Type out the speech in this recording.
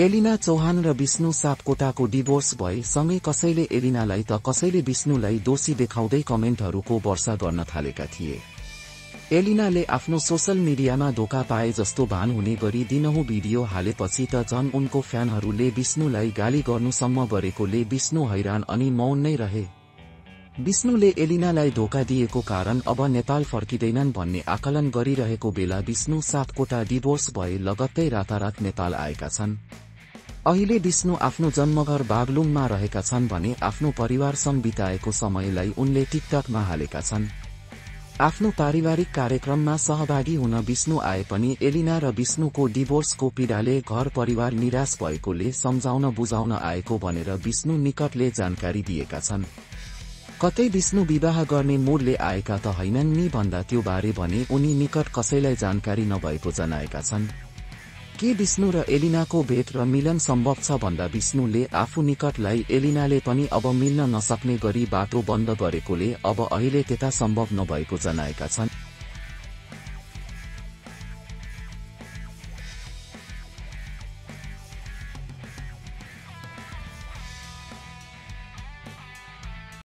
एलिना चौहान र विष्णु सापकोटाको डिभोर्स भए सँगै कसैले एलिनालाई त कसैले विष्णुलाई दोषी देखाउँदै कमेन्टहरूको वर्षा गर्न थालेका थिए। एलिनाले आफ्नो सोशल मिडियामा धोका पाए जस्तो भान हुने गरी दिनहुँ भिडियो हालेपछि त झन् उनको फ्यानहरूले विष्णुलाई गाली गर्नुसम्म गरेकोले विष्णु हैरान अनि मौन नै रहे। विष्णुले एलिनालाई धोका दिएको कारण अब नेपाल फर्किँदैनन् भन्ने आकलन गरिरहेको बेला विष्णु सापकोटा डिभोर्स भए लगत्तै रातारात नेपाल आएका छन्। अहिले विष्णु आफ्नो जन्मघर बागलुङमा रहेका छन् भने आफ्नो परिवारसँग बिताएको समयलाई उनले टिकटकमा हालेका छन्। आफ्नो पारिवारिक कार्यक्रममा सहभागी हुन विष्णु आए पनि एलिना र विष्णुको डिभोर्सको पीडाले घर परिवार निराश भएकोले सम्झाउन बुझाउन आएको भनेर विष्णु निकटले जानकारी दिएका छन्। कतै विष्णु विवाह गर्ने मूडले आएका त हैनन् नि भन्दा त्यो बारे भने उनी निकट कसैलाई जानकारी नभएको जनाएका छन्। के विष्णु र एलिनाको भेट र मिलन सम्भव छ भन्दा विष्णुले आफू निकटलाई एलिनाले पनि अब मिल्न नसक्ने गरी बाटो बन्द गरेकोले अब अहिले त्यता सम्भव नभएको जनाएका छन्।